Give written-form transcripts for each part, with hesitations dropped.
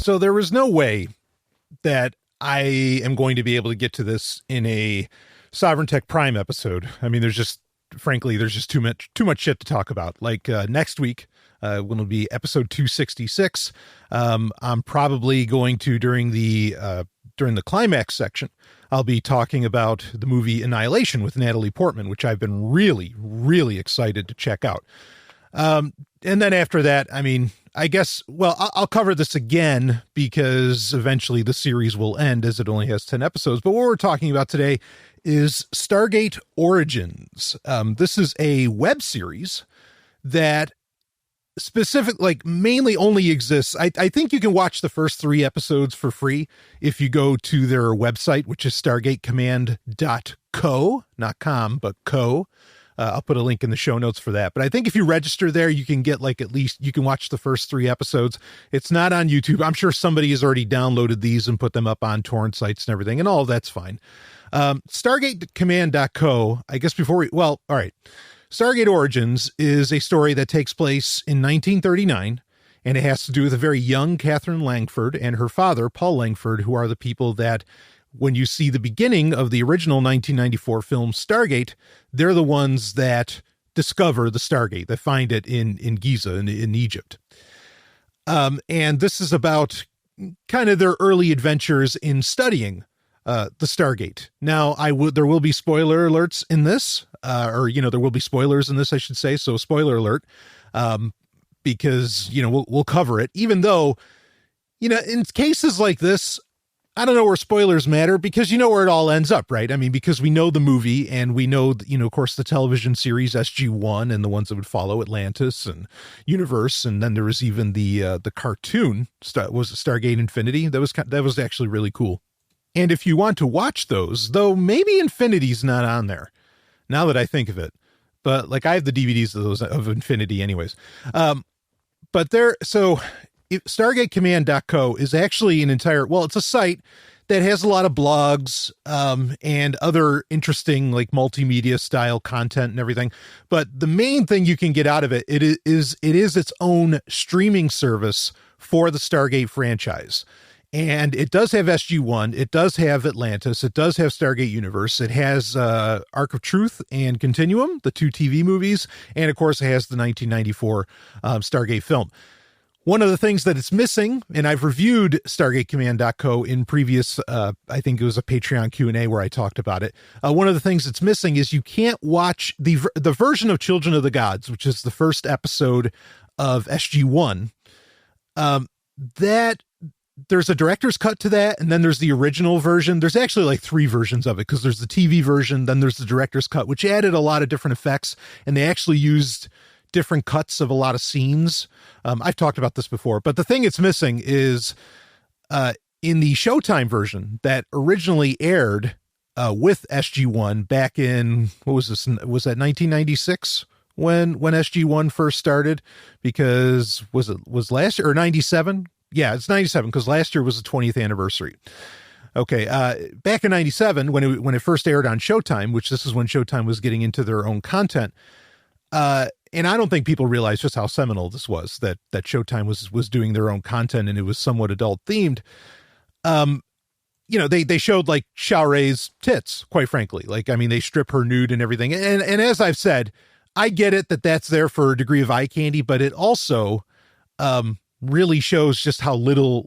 So there was no way that I am going to be able to get to this in a Sovereign Tech Prime episode. I mean, frankly, there's just too much shit to talk about. Like next week, when it'll be episode 266, I'm probably going to, during the climax section, I'll be talking about the movie Annihilation with Natalie Portman, which I've been really, really excited to check out. And then after that, I mean, I guess, well, I'll cover this again because eventually the series will end, as it only has 10 episodes. But what we're talking about today is Stargate Origins. This is a web series that mainly only exists. I think you can watch the first 3 episodes for free if you go to their website, which is stargatecommand.co, not com, but co. I'll put a link in the show notes for that. But I think if you register there, you can get at least you can watch the first 3 episodes. It's not on YouTube. I'm sure somebody has already downloaded these and put them up on torrent sites and everything, and all of that's fine. Stargatecommand.co, I guess all right. Stargate Origins is a story that takes place in 1939, and it has to do with a very young Catherine Langford and her father, Paul Langford, who are the people that, when you see the beginning of the original 1994 film Stargate, they're the ones that discover the Stargate, that find it in Giza in Egypt. And this is about kind of their early adventures in studying the Stargate. Now, there will be spoiler alerts in this, there will be spoilers in this, I should say. So spoiler alert, because, we'll cover it, even though, in cases like this, I don't know where spoilers matter, because you know where it all ends up, right? I mean, because we know the movie, and we know, of course, the television series SG-1 and the ones that would follow, Atlantis and Universe, and then there was even the cartoon, was it Stargate Infinity? That was actually really cool. And if you want to watch those, though maybe Infinity's not on there, now that I think of it, but I have the DVDs of those of Infinity anyways. StargateCommand.co is actually it's a site that has a lot of blogs and other interesting multimedia style content and everything. But the main thing you can get out of it is its own streaming service for the Stargate franchise. And it does have SG-1, it does have Atlantis, it does have Stargate Universe, it has Arc of Truth and Continuum, the 2 TV movies, and of course it has the 1994 Stargate film. One of the things that it's missing, and I've reviewed StargateCommand.co in previous, I think it was a Patreon Q&A where I talked about it. One of the things it's missing is you can't watch the version of Children of the Gods, which is the first episode of SG-1. There's a director's cut to that, and then there's the original version. There's actually 3 versions of it, because there's the TV version, then there's the director's cut, which added a lot of different effects, and they actually used different cuts of a lot of scenes. I've talked about this before, but the thing it's missing is in the Showtime version that originally aired with SG-1 back in, what was this? Was that 1996 when SG-1 first started? Because was last year or 97? Yeah, it's 97 because last year was the 20th anniversary. Okay, back in 97 when it first aired on Showtime, which this is when Showtime was getting into their own content. And I don't think people realize just how seminal this was, that Showtime was doing their own content, and it was somewhat adult themed. They showed Xiaorei's tits, quite frankly. They strip her nude and everything. And as I've said, I get it that's there for a degree of eye candy, but it also really shows just how little,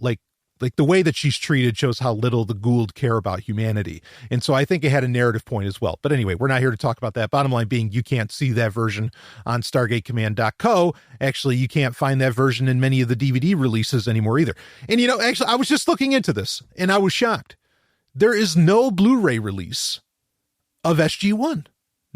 the way that she's treated shows how little the Goa'uld care about humanity. And so I think it had a narrative point as well. But anyway, we're not here to talk about that. Bottom line being, you can't see that version on StargateCommand.co. Actually, you can't find that version in many of the DVD releases anymore either. And, actually, I was just looking into this, and I was shocked. There is no Blu-ray release of SG-1.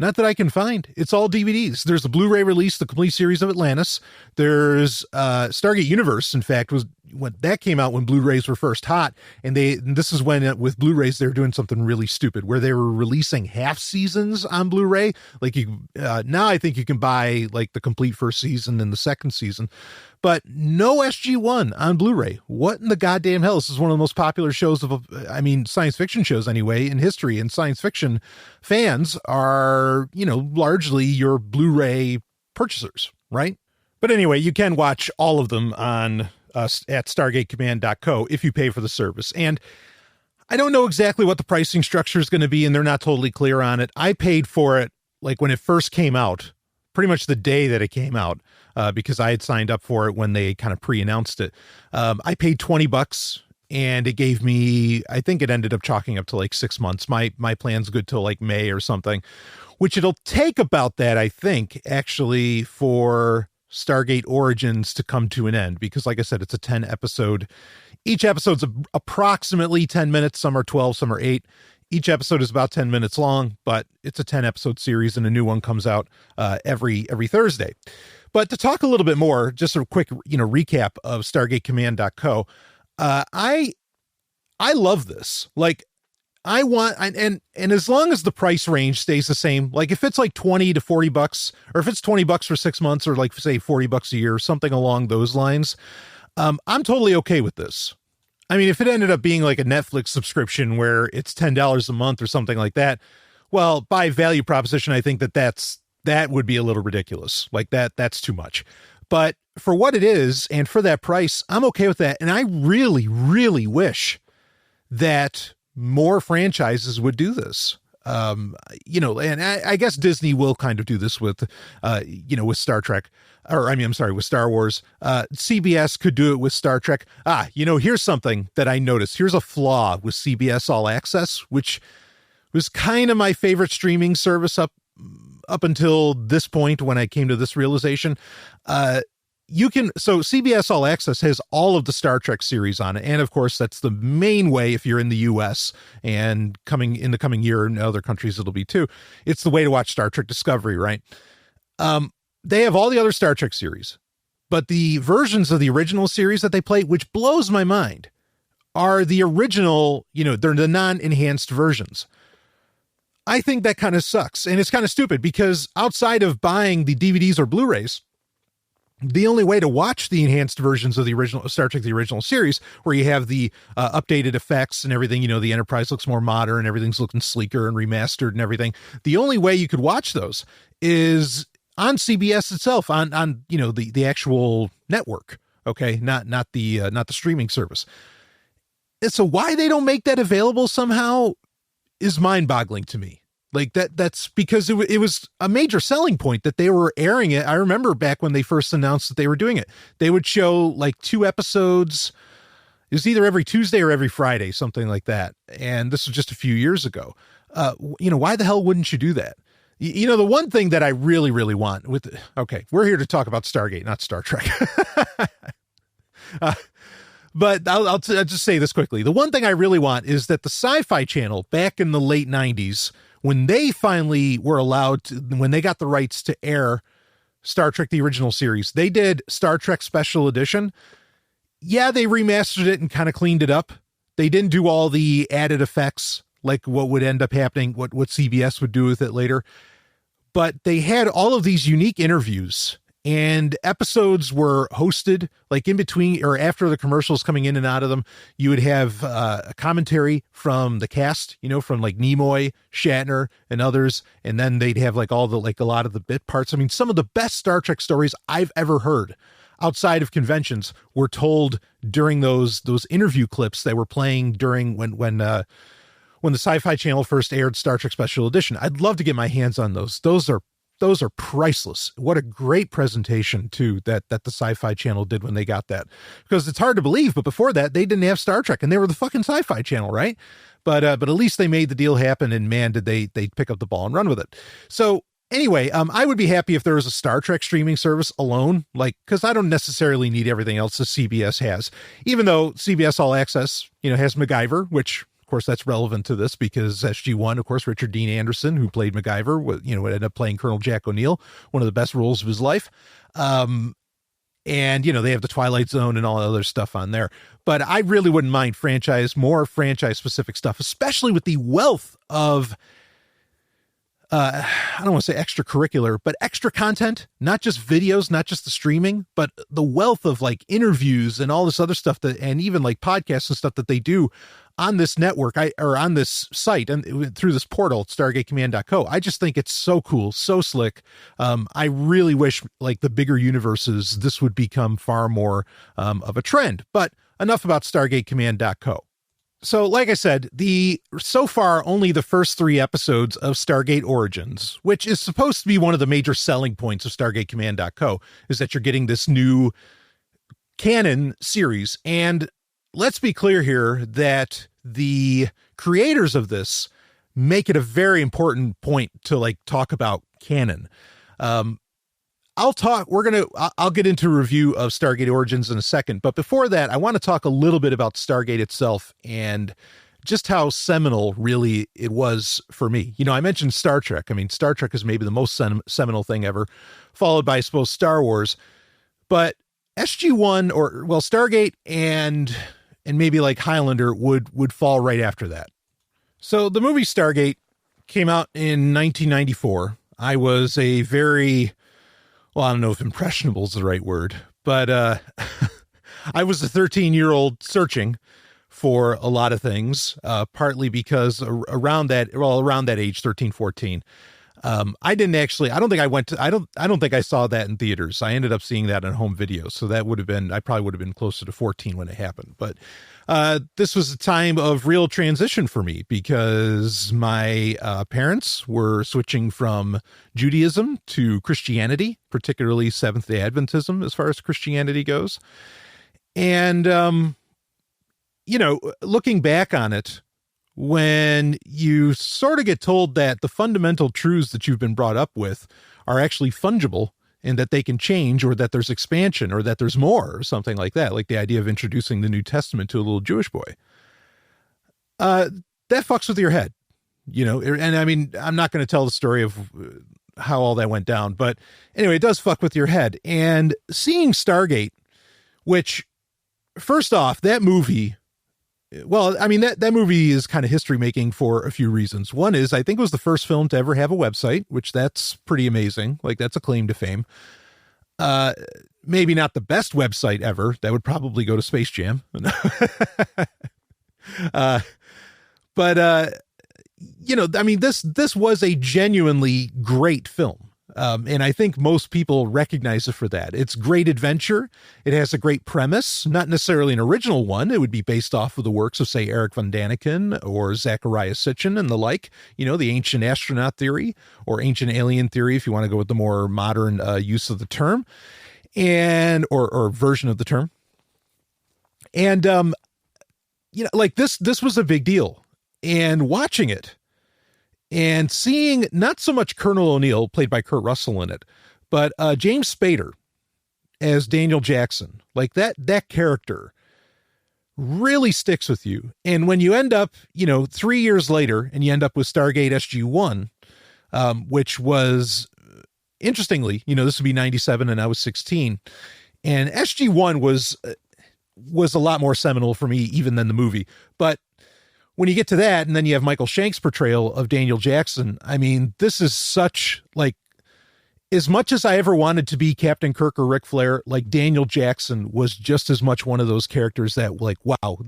Not that I can find. It's all DVDs. There's the Blu-ray release, the complete series of Atlantis. There's Stargate Universe, in fact, was when that came out when Blu-rays were first hot. And this is when with Blu-rays, they were doing something really stupid where they were releasing half seasons on Blu-ray. Now I think you can buy the complete first season and the second season, but no SG-1 on Blu-ray. What in the goddamn hell? This is one of the most popular shows science fiction shows anyway, in history. And science fiction fans are, largely your Blu-ray purchasers, right? But anyway, you can watch all of them on at stargatecommand.co if you pay for the service. And I don't know exactly what the pricing structure is going to be, and they're not totally clear on it. I paid for it like when it first came out, pretty much the day that it came out, because I had signed up for it when they kind of pre-announced it. I paid $20 and it gave me, I think it ended up chalking up to like 6 months. My plan's good till like May or something, which it'll take about that, I think, actually, for Stargate Origins to come to an end, because like I said, it's a 10 episode. Each episode's approximately 10 minutes. Some are 12, some are 8. Each episode is about 10 minutes long, but it's a 10 episode series and a new one comes out every Thursday. But to talk a little bit more, just a quick, recap of StargateCommand.co. I love this. Like, I want, and as long as the price range stays the same, like if it's like $20 to $40, or if it's $20 for 6 months, or like say $40 a year, something along those lines, I'm totally okay with this. I mean, if it ended up being like a Netflix subscription where it's $10 a month or something like that, well, by value proposition, I think that would be a little ridiculous. Like that's too much. But for what it is, and for that price, I'm okay with that. And I really, really wish that more franchises would do this. And I guess Disney will kind of do this with Star Trek, with Star Wars. CBS could do it with Star Trek. Here's something that I noticed. Here's a flaw with CBS All Access, which was kind of my favorite streaming service up until this point when I came to this realization. So CBS All Access has all of the Star Trek series on it. And of course, that's the main way if you're in the US, and in the coming year in other countries, it'll be too. It's the way to watch Star Trek Discovery, right? They have all the other Star Trek series, but the versions of the original series that they play, which blows my mind, are the original, they're the non-enhanced versions. I think that kind of sucks. And it's kind of stupid because outside of buying the DVDs or Blu-rays, the only way to watch the enhanced versions of the original Star Trek, the original series, where you have the updated effects and everything, the Enterprise looks more modern, everything's looking sleeker and remastered and everything. The only way you could watch those is on CBS itself, on the actual network. Okay, not the streaming service. And so why they don't make that available somehow is mind-boggling to me. Like that's because it was a major selling point that they were airing it. I remember back when they first announced that they were doing it, they would show like 2 episodes. It was either every Tuesday or every Friday, something like that. And this was just a few years ago. Why the hell wouldn't you do that? The one thing that I really, really want we're here to talk about Stargate, not Star Trek. But I'll just say this quickly. The one thing I really want is that the Sci-Fi Channel back in the late 90s, when they finally were when they got the rights to air Star Trek, the original series, they did Star Trek Special Edition. Yeah, they remastered it and kind of cleaned it up. They didn't do all the added effects like what would end up happening, what CBS would do with it later. But they had all of these unique interviews, and episodes were hosted like in between or after the commercials coming in and out of them. You would have a commentary from the cast, from like Nimoy, Shatner, and others. And then they'd have like a lot of the bit parts. I mean, some of the best Star Trek stories I've ever heard outside of conventions were told during those interview clips that were playing during when the Sci-Fi Channel first aired Star Trek Special Edition. I'd love to get my hands on those. Those are priceless. What a great presentation too that the Sci-Fi Channel did when they got that, because it's hard to believe, but before that they didn't have Star Trek and they were the fucking Sci-Fi Channel, right? But at least they made the deal happen, and man, did they pick up the ball and run with it. So anyway, I would be happy if there was a Star Trek streaming service alone, because I don't necessarily need everything else that CBS has, even though CBS All Access, has MacGyver, which of course, that's relevant to this because SG-1, of course, Richard Dean Anderson, who played MacGyver, would end up playing Colonel Jack O'Neill, one of the best roles of his life. And, they have the Twilight Zone and all the other stuff on there. But I really wouldn't mind more franchise-specific stuff, especially with the wealth of I don't want to say extracurricular, but extra content, not just videos, not just the streaming, but the wealth of like interviews and all this other stuff and even like podcasts and stuff that they do on this network, or on this site and through this portal, StargateCommand.co. I just think it's so cool, so slick. I really wish like the bigger universes, this would become far more of a trend, but enough about StargateCommand.co. So like I said, so far only the first 3 episodes of Stargate Origins, which is supposed to be one of the major selling points of StargateCommand.co, is that you're getting this new canon series. And let's be clear here that the creators of this make it a very important point to like talk about canon. I'll get into a review of Stargate Origins in a second, but before that, I want to talk a little bit about Stargate itself and just how seminal really it was for me. You know, I mentioned Star Trek. I mean, Star Trek is maybe the most seminal thing ever, followed by, I suppose, Star Wars. But SG-1 Stargate and maybe like Highlander would fall right after that. So the movie Stargate came out in 1994. I was a very... well, I don't know if impressionable is the right word, but I was a 13-year-old searching for a lot of things, partly because around that age, 13, 14, I don't think I saw that in theaters. I ended up seeing that on home video. So I probably would have been closer to 14 when it happened. But this was a time of real transition for me because my parents were switching from Judaism to Christianity, particularly Seventh-day Adventism as far as Christianity goes. And, looking back on it, when you sort of get told that the fundamental truths that you've been brought up with are actually fungible and that they can change, or that there's expansion, or that there's more, or something like that, like the idea of introducing the New Testament to a little Jewish boy, that fucks with your head, and I mean, I'm not going to tell the story of how all that went down, but anyway, it does fuck with your head. And seeing Stargate, which, first off, that movie, well, I mean, that movie is kind of history making for a few reasons. One is, I think it was the first film to ever have a website, which that's pretty amazing. Like, that's a claim to fame. Maybe not the best website ever. That would probably go to Space Jam. I mean, this was a genuinely great film. And I think most people recognize it for that. It's great adventure. It has a great premise, not necessarily an original one. It would be based off of the works of, say, Eric von Daniken or Zecharia Sitchin and the like, the ancient astronaut theory or ancient alien theory, if you want to go with the more modern use of the term, and or version of the term. And, like this was a big deal. And watching it, and seeing not so much Colonel O'Neill, played by Kurt Russell, in it, but James Spader as Daniel Jackson, like that character really sticks with you. And when you end up, 3 years later, and you end up with Stargate SG-1, which was, interestingly, this would be 97 and I was 16. And SG-1 was a lot more seminal for me even than the movie. But when you get to that, and then you have Michael Shank's portrayal of Daniel Jackson, I mean, this is such, like, as much as I ever wanted to be Captain Kirk or Ric Flair, like, Daniel Jackson was just as much one of those characters that, like, wow,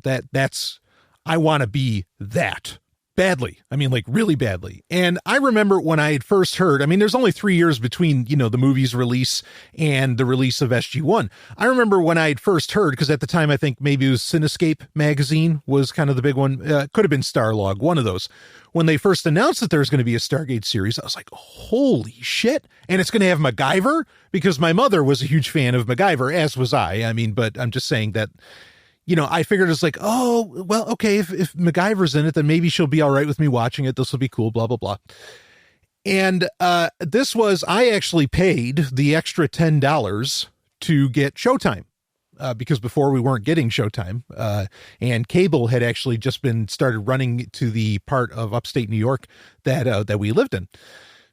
I want to be that badly. I mean, like, really badly. And I remember when I had first heard, I mean, there's only 3 years between, the movie's release and the release of SG-1. I remember when I had first heard, because at the time, I think maybe it was Cinescape magazine was kind of the big one. Could have been Starlog, one of those. When they first announced that there was going to be a Stargate series, I was like, holy shit. And it's going to have MacGyver, because my mother was a huge fan of MacGyver, as was I. I mean, but I'm just saying that, I figured it's like, oh, well, okay, if MacGyver's in it, then maybe she'll be all right with me watching it. This will be cool, blah, blah, blah. And I actually paid the extra $10 to get Showtime, because before we weren't getting Showtime, and cable had actually just started running to the part of upstate New York that we lived in.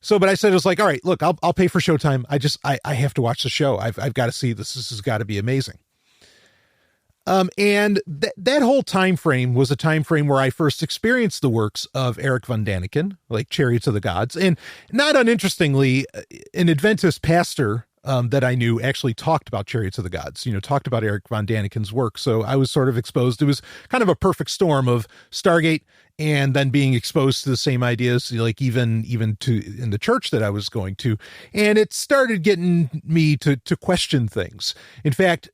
So, but I said, it was like, all right, look, I'll pay for Showtime. I have to watch the show. I've got to see this. This has got to be amazing. And that whole time frame was a time frame where I first experienced the works of Eric von Daniken, like Chariots of the Gods. And not uninterestingly, an Adventist pastor that I knew actually talked about Chariots of the Gods, talked about Eric von Daniken's work. So I was sort of exposed. It was kind of a perfect storm of Stargate and then being exposed to the same ideas, like even to in the church that I was going to. And it started getting me to question things. In fact,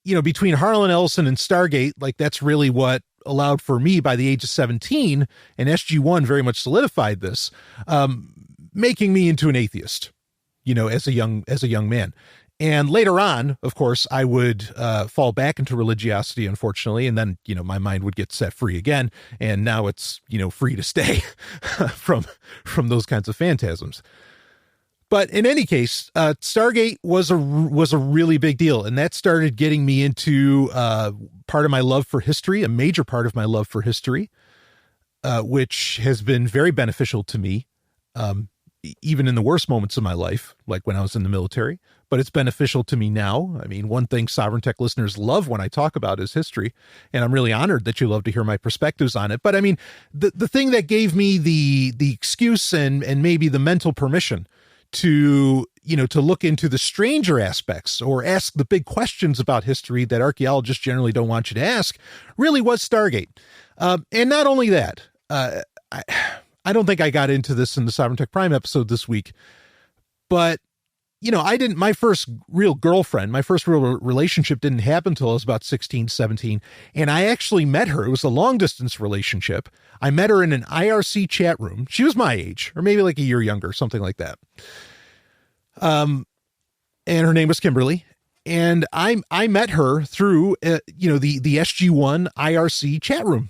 between Harlan Ellison and Stargate, like that's really what allowed for me by the age of 17, and SG-1 very much solidified this, making me into an atheist, as a young man. And later on, of course, I would fall back into religiosity, unfortunately, and then, my mind would get set free again. And now it's, free to stay from those kinds of phantasms. But in any case, Stargate was a really big deal, and that started getting me into part of my love for history, a major part of my love for history, which has been very beneficial to me, even in the worst moments of my life, like when I was in the military. But it's beneficial to me now. I mean, one thing Sovereign Tech listeners love when I talk about is history, and I'm really honored that you love to hear my perspectives on it. But I mean, the thing that gave me the excuse and maybe the mental permission to look into the stranger aspects or ask the big questions about history that archaeologists generally don't want you to ask really was Stargate. And not only that, I don't think I got into this in the Sovereign Tech Prime episode this week, but my first real girlfriend, my first real relationship didn't happen until I was about 16, 17. And I actually met her. It was a long distance relationship. I met her in an IRC chat room. She was my age, or maybe like a year younger, something like that. And her name was Kimberly. And I met her through, the SG-1 IRC chat room.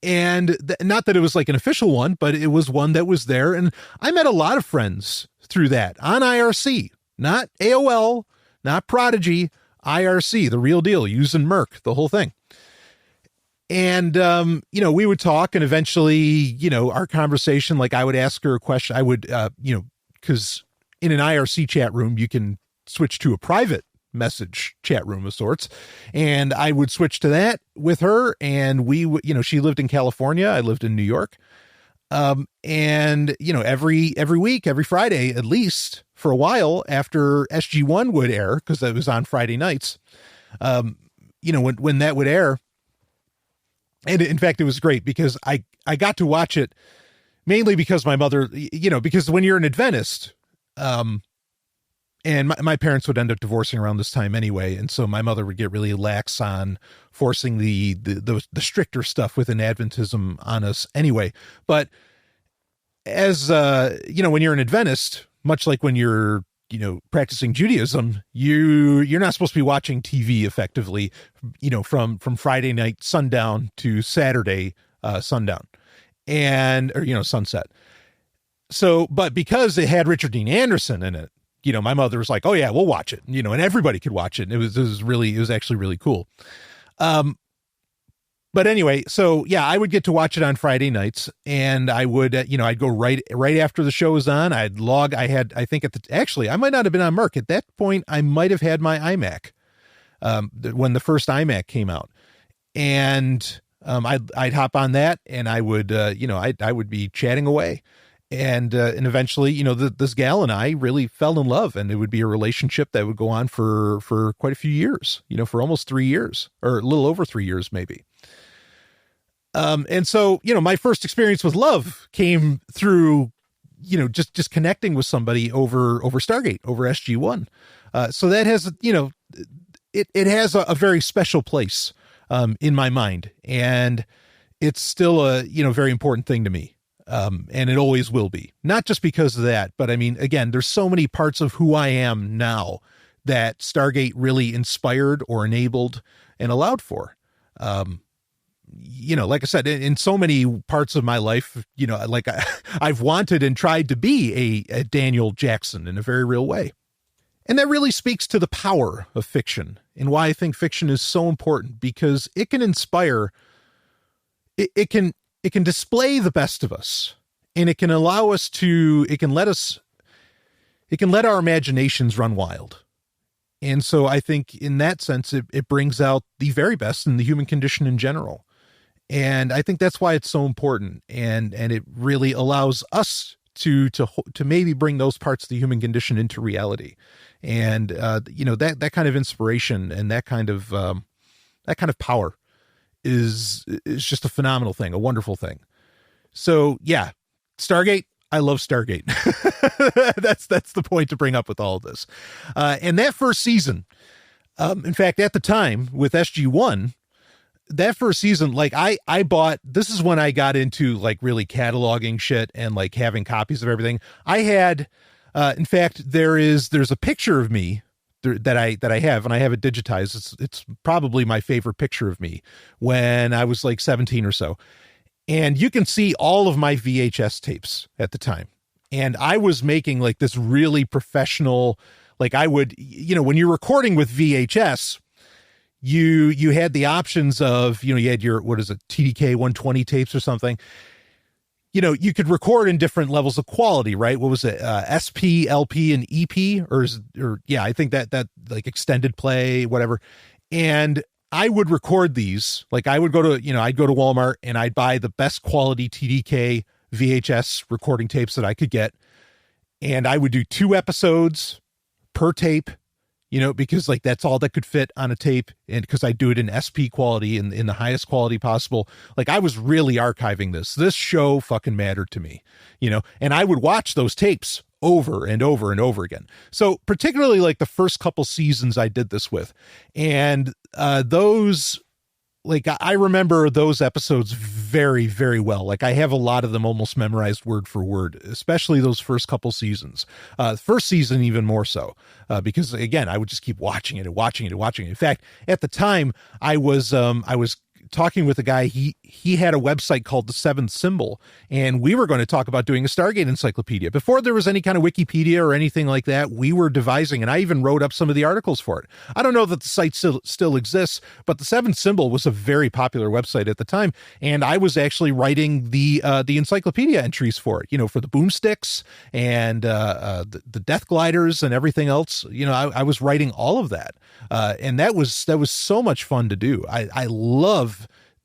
And not that it was like an official one, but it was one that was there. And I met a lot of friends through that on IRC, not AOL, not Prodigy, IRC, the real deal, using Merc, the whole thing. And, we would talk, and eventually, our conversation, like I would ask her a question. I would, because in an IRC chat room, you can switch to a private message chat room of sorts. And I would switch to that with her. And we would, she lived in California. I lived in New York. And every week, every Friday, at least for a while after SG-1 would air, because that was on Friday nights, when that would air. And in fact, it was great because I got to watch it mainly because my mother, because when you're an Adventist, and my parents would end up divorcing around this time anyway. And so my mother would get really lax on forcing the stricter stuff within Adventism on us anyway. But as, when you're an Adventist, much like when you're, practicing Judaism, you're not supposed to be watching TV effectively, from Friday night sundown to Saturday, sundown or sunset. So, but because it had Richard Dean Anderson in it, my mother was like, oh yeah, we'll watch it, and everybody could watch it. It was actually really cool. But anyway, so yeah, I would get to watch it on Friday nights, and I would, I'd go right after the show was on. I might not have been on Merc at that point. I might have had my iMac, when the first iMac came out, and, I'd hop on that, and I would, I would be chatting away. And eventually, this gal and I really fell in love, and it would be a relationship that would go on for quite a few years, for almost 3 years, or a little over 3 years, maybe. And so, my first experience with love came through, just connecting with somebody over Stargate, over SG-1. So that has, it has a very special place, in my mind, and it's still a, very important thing to me. And it always will be, not just because of that, but I mean, again, there's so many parts of who I am now that Stargate really inspired or enabled and allowed for. Like I said, in so many parts of my life, like I've wanted and tried to be a Daniel Jackson in a very real way. And that really speaks to the power of fiction and why I think fiction is so important, because it can inspire, it can display the best of us, and it can allow us to, it can let our imaginations run wild. And so I think in that sense, it brings out the very best in the human condition in general. And I think that's why it's so important. And it really allows us to maybe bring those parts of the human condition into reality. And, that kind of inspiration and that kind of power is just a phenomenal thing, a wonderful thing. So yeah, Stargate. I love Stargate. That's the point to bring up with all of this. And that first season, in fact, at the time with SG-1, that first season, like I bought, this is when I got into like really cataloging shit and like having copies of everything. I had, in fact, there's a picture of me that I have, and I have it digitized. It's probably my favorite picture of me when I was like 17 or so. And you can see all of my VHS tapes at the time. And I was making like this really professional, like I would, when you're recording with VHS, you had the options of, you had your, what is it, TDK 120 tapes or something. You could record in different levels of quality, right? What was it? SP, LP, and EP, or I think that like extended play, whatever. And I would record these, like I would go to, I'd go to Walmart and I'd buy the best quality TDK VHS recording tapes that I could get. And I would do 2 episodes per tape, because like that's all that could fit on a tape. And because I do it in SP quality in the highest quality possible. Like I was really archiving this show fucking mattered to me, and I would watch those tapes over and over and over again. So particularly like the first couple seasons I did this with, and those, like I remember those episodes very, very well. Like I have a lot of them almost memorized word for word, especially those first couple seasons. First season even more so, because again, I would just keep watching it and watching it and watching it. In fact, at the time I was talking with a guy, he had a website called The Seventh Symbol, and we were going to talk about doing a Stargate encyclopedia. Before there was any kind of Wikipedia or anything like that, we were devising, and I even wrote up some of the articles for it. I don't know that the site still exists, but The Seventh Symbol was a very popular website at the time, and I was actually writing the encyclopedia entries for it, for the boomsticks and the death gliders and everything else. I was writing all of that, and that was so much fun to do. I love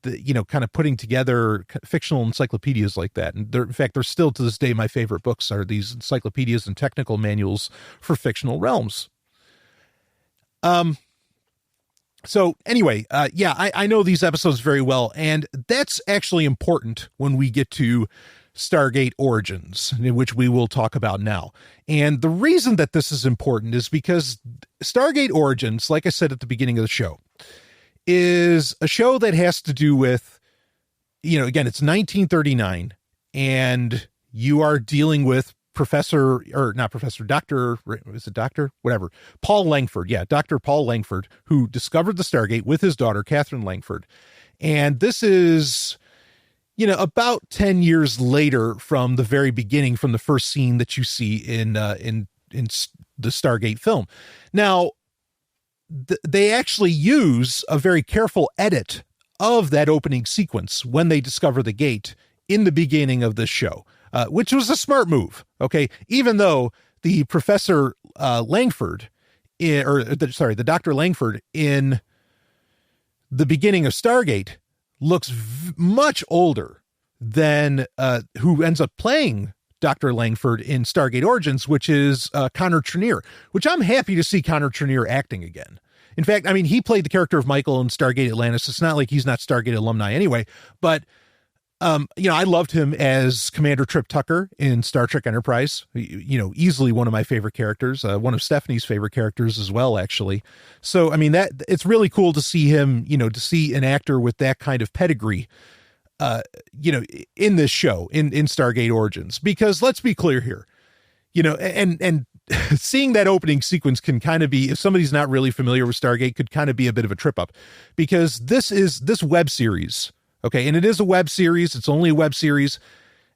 the, kind of putting together fictional encyclopedias like that. And in fact, they're still to this day, my favorite books are these encyclopedias and technical manuals for fictional realms. So anyway, I know these episodes very well, and that's actually important when we get to Stargate Origins, which we will talk about now. And the reason that this is important is because Stargate Origins, like I said at the beginning of the show, is a show that has to do with, again, it's 1939, and you are dealing with Dr. Paul Langford. Yeah, Dr. Paul Langford, who discovered the Stargate with his daughter, Catherine Langford. And this is, about 10 years later from the very beginning, from the first scene that you see in the Stargate film. Now, they actually use a very careful edit of that opening sequence when they discover the gate in the beginning of this show, which was a smart move. Okay. Even though the Professor Langford, the Dr. Langford in the beginning of Stargate looks much older than who ends up playing Dr. Langford in Stargate Origins, which is Connor Trinneer, which I'm happy to see Connor Trinneer acting again. In fact, I mean, he played the character of Michael in Stargate Atlantis. It's not like he's not Stargate alumni anyway, but I loved him as Commander Trip Tucker in Star Trek Enterprise. Easily one of my favorite characters, one of Stephanie's favorite characters as well, actually. So, I mean, that it's really cool to see him, to see an actor with that kind of pedigree, in this show, in Stargate Origins, because let's be clear here, and seeing that opening sequence can kind of be, if somebody's not really familiar with Stargate, could kind of be a bit of a trip up, because this web series. Okay. And it is a web series. It's only a web series.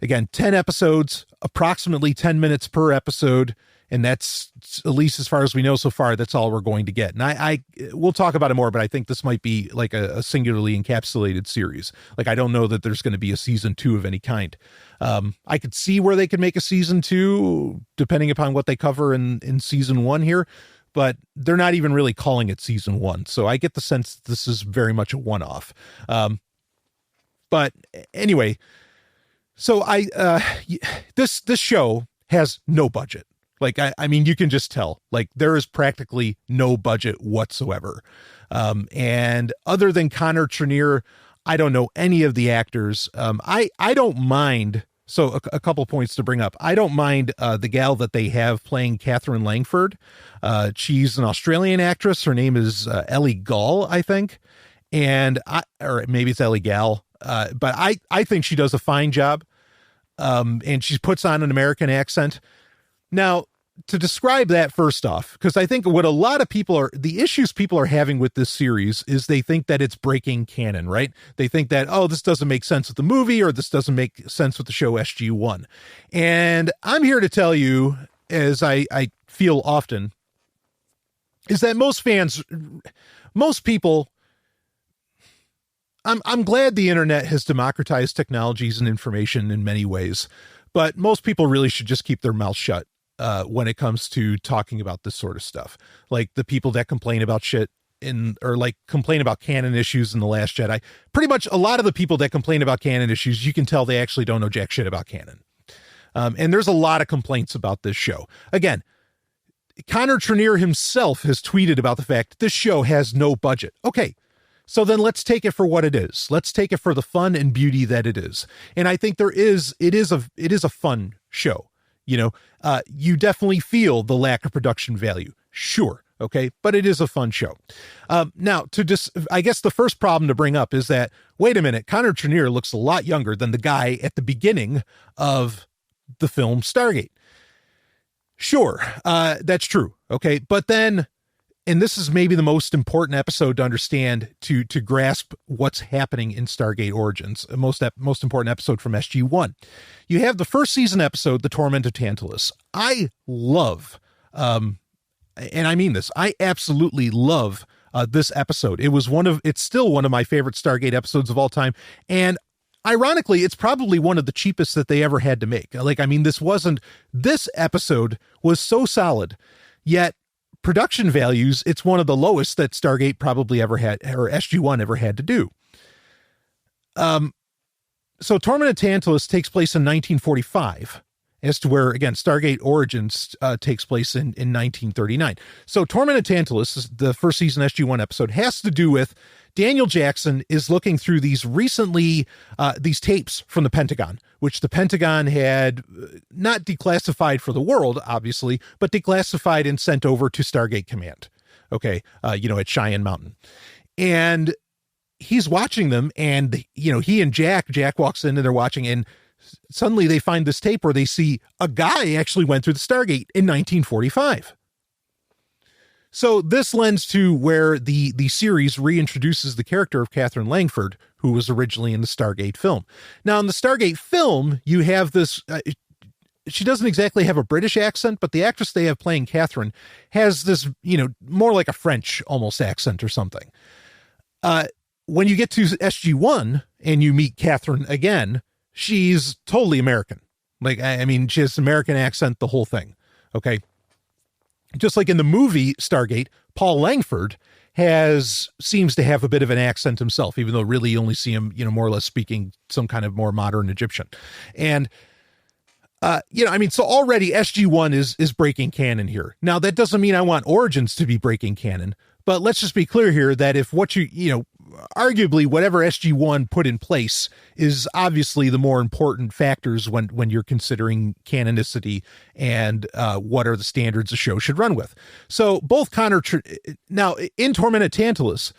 Again, 10 episodes, approximately 10 minutes per episode. And that's, at least as far as we know so far, that's all we're going to get. And we'll talk about it more, but I think this might be like a singularly encapsulated series. Like, I don't know that there's going to be a season 2 of any kind. I could see where they could make a season 2, depending upon what they cover in season 1 here. but they're not even really calling it season 1. So I get the sense this is very much a one-off. But anyway, so this show has no budget. Like, I mean, you can just tell, like, there is practically no budget whatsoever. And other than Connor Trinneer, I don't know any of the actors. I don't mind. So a couple points to bring up. I don't mind the gal that they have playing Catherine Langford. She's an Australian actress. Her name is Ellie Gall, I think. Or maybe it's Ellie Gal. But I think she does a fine job. And she puts on an American accent. Now, to describe that first off, because I think what a lot of the issues people are having with this series is they think that it's breaking canon, right? They think that, oh, this doesn't make sense with the movie, or this doesn't make sense with the show SG-1. And I'm here to tell you, as I feel often, is that most people, I'm glad the internet has democratized technologies and information in many ways, but most people really should just keep their mouth shut when it comes to talking about this sort of stuff. Like the people that complain about shit complain about canon issues in The Last Jedi. Pretty much a lot of the people that complain about canon issues, you can tell they actually don't know jack shit about canon. And there's a lot of complaints about this show. Again, Connor Trinneer himself has tweeted about the fact this show has no budget. Okay, so then let's take it for what it is. Let's take it for the fun and beauty that it is. And I think it is a fun show. You know, you definitely feel the lack of production value. Sure. Okay. But it is a fun show. Now I guess the first problem to bring up is that, wait a minute, Connor Trinneer looks a lot younger than the guy at the beginning of the film Stargate. Sure. That's true. Okay. But then, and this is maybe the most important episode to understand, to grasp what's happening in Stargate Origins, most important episode from SG-1. You have the first season episode, The Torment of Tantalus. I love, and I mean this, I absolutely love this episode. It's still one of my favorite Stargate episodes of all time. And ironically, it's probably one of the cheapest that they ever had to make. Like, I mean, this episode was so solid, yet production values, it's one of the lowest that Stargate probably ever had, or SG-1 ever had to do. So Torment of Tantalus takes place in 1945, as to where, again, Stargate Origins takes place in 1939. So Torment of Tantalus, the first season SG-1 episode, has to do with Daniel Jackson is looking through these tapes from the Pentagon, which the Pentagon had not declassified for the world, obviously, but declassified and sent over to Stargate Command. Okay. At Cheyenne Mountain. And he's watching them, and, he and Jack walks in and they're watching, and suddenly they find this tape where they see a guy actually went through the Stargate in 1945. So this lends to where the series reintroduces the character of Catherine Langford, who was originally in the Stargate film. Now, in the Stargate film, you have this, she doesn't exactly have a British accent, but the actress they have playing Catherine has this, more like a French almost accent or something. When you get to SG-1 and you meet Catherine again, she's totally American. Like, I mean, she has American accent, the whole thing. Okay. Just like in the movie Stargate, Paul Langford seems to have a bit of an accent himself, even though really you only see him, more or less speaking some kind of more modern Egyptian. And, so already SG-1 is breaking canon here. Now, that doesn't mean I want Origins to be breaking canon, but let's just be clear here that if arguably whatever SG-1 put in place is obviously the more important factors when you're considering canonicity and what are the standards a show should run with. So both now in Torment of Tantalus,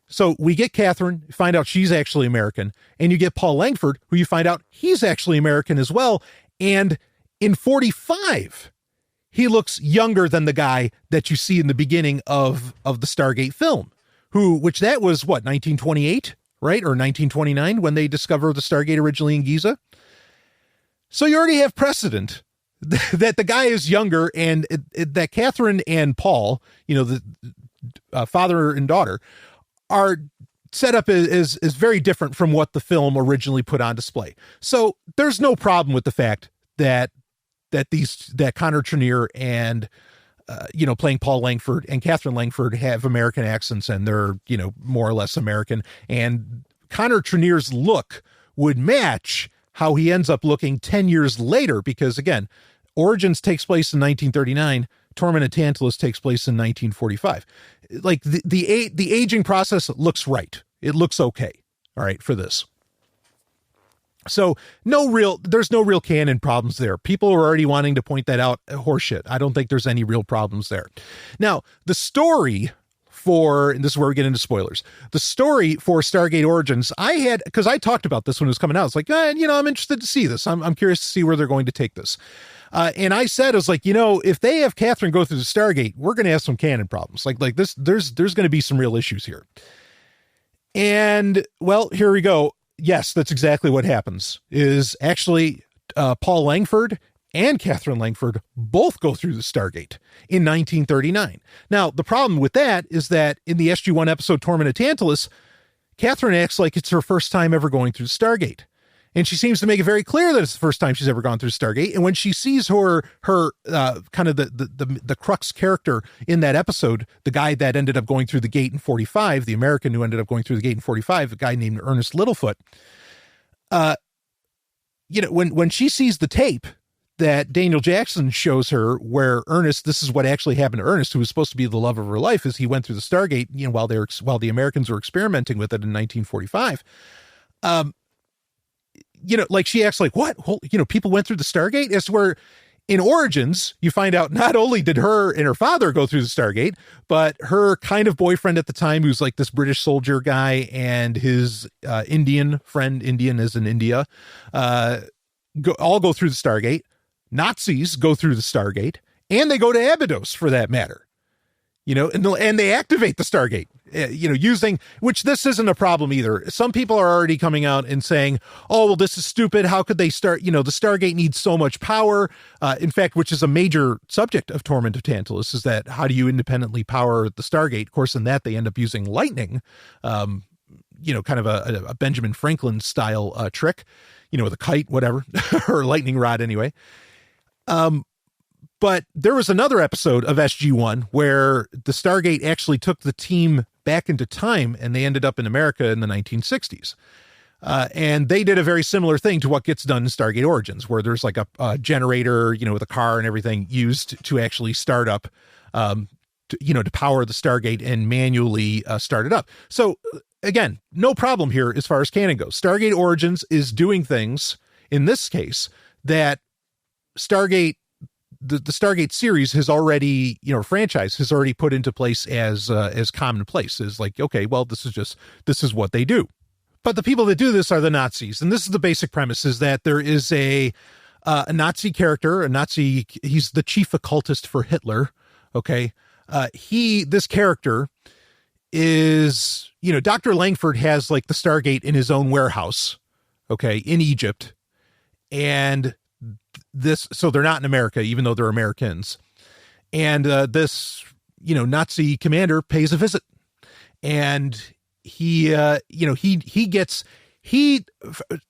so we get Catherine, find out she's actually American, and you get Paul Langford, who you find out he's actually American as well. And in 45, he looks younger than the guy that you see in the beginning of the Stargate film. Which that was 1928, right? Or 1929 when they discover the Stargate originally in Giza. So you already have precedent that the guy is younger, and that Catherine and Paul, the father and daughter, are set up as very different from what the film originally put on display. So there's no problem with the fact that Connor Trinneer and playing Paul Langford and Catherine Langford have American accents, and they're, more or less American. And Connor Trinneer's look would match how he ends up looking 10 years later, because again, Origins takes place in 1939. Torment of Tantalus takes place in 1945. Like the aging process looks right. It looks okay. All right, for this. So there's no real canon problems there. People are already wanting to point that out. Horseshit. I don't think there's any real problems there. Now, the story and this is where we get into spoilers. The story for Stargate Origins, because I talked about this when it was coming out. It's like, I'm interested to see this. I'm curious to see where they're going to take this. And I said, I was like, if they have Catherine go through the Stargate, we're going to have some canon problems. Like this, there's going to be some real issues here. And well, here we go. Yes, that's exactly what happens. Is actually Paul Langford and Catherine Langford both go through the Stargate in 1939. Now, the problem with that is that in the SG-1 episode Torment of Tantalus, Catherine acts like it's her first time ever going through the Stargate. And she seems to make it very clear that it's the first time she's ever gone through Stargate. And when she sees her kind of the crux character in that episode, the guy that ended up going through the gate in 45, the American who ended up going through the gate in 45, a guy named Ernest Littlefoot, when she sees the tape that Daniel Jackson shows her where Ernest, this is what actually happened to Ernest, who was supposed to be the love of her life, is he went through the Stargate, while the Americans were experimenting with it in 1945. Like she acts like, what? People went through the Stargate? As where in Origins, you find out not only did her and her father go through the Stargate, but her kind of boyfriend at the time, who's like this British soldier guy, and his Indian friend, Indian as in India, all go through the Stargate. Nazis go through the Stargate, and they go to Abydos for that matter. And they activate the Stargate, using, which this isn't a problem either. Some people are already coming out and saying, oh, well, this is stupid. How could they start? The Stargate needs so much power. In fact, which is a major subject of Torment of Tantalus, is that how do you independently power the Stargate? Of course, in that they end up using lightning, kind of a Benjamin Franklin style trick, with a kite, whatever, or a lightning rod anyway. But there was another episode of SG-1 where the Stargate actually took the team back into time, and they ended up in America in the 1960s. And they did a very similar thing to what gets done in Stargate Origins, where there's like a generator, with a car and everything used to actually start up, to power the Stargate and manually start it up. So again, no problem here as far as canon goes. Stargate Origins is doing things in this case that Stargate, the Stargate series has already, franchise has already put into place as commonplace. Is like, okay, well, this is what they do. But the people that do this are the Nazis. And this is the basic premise, is that there is a Nazi character, he's the chief occultist for Hitler. Okay. This character is, Dr. Langford has like the Stargate in his own warehouse. Okay. In Egypt. And so they're not in America, even though they're Americans. And this, Nazi commander pays a visit, and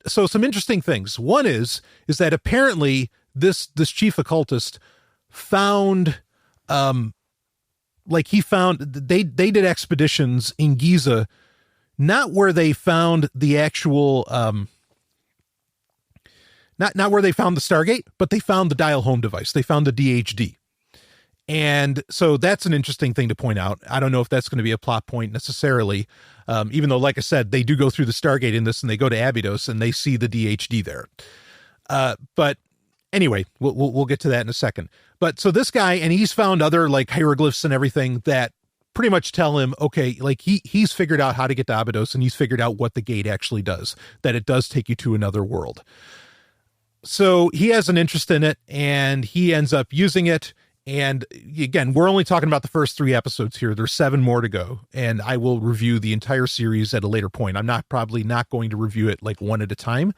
so some interesting things. One is that apparently this chief occultist found, they did expeditions in Giza, not where they found the actual, not where they found the Stargate, but they found the dial home device. They found the DHD. And so that's an interesting thing to point out. I don't know if that's going to be a plot point necessarily, even though, like I said, they do go through the Stargate in this, and they go to Abydos and they see the DHD there. But anyway, we'll get to that in a second. But so this guy, and he's found other like hieroglyphs and everything that pretty much tell him, okay, like he's figured out how to get to Abydos, and he's figured out what the gate actually does, that it does take you to another world. So he has an interest in it, and he ends up using it. And again, we're only talking about the first 3 episodes here. There's 7 more to go, and I will review the entire series at a later point. I'm probably not going to review it like one at a time,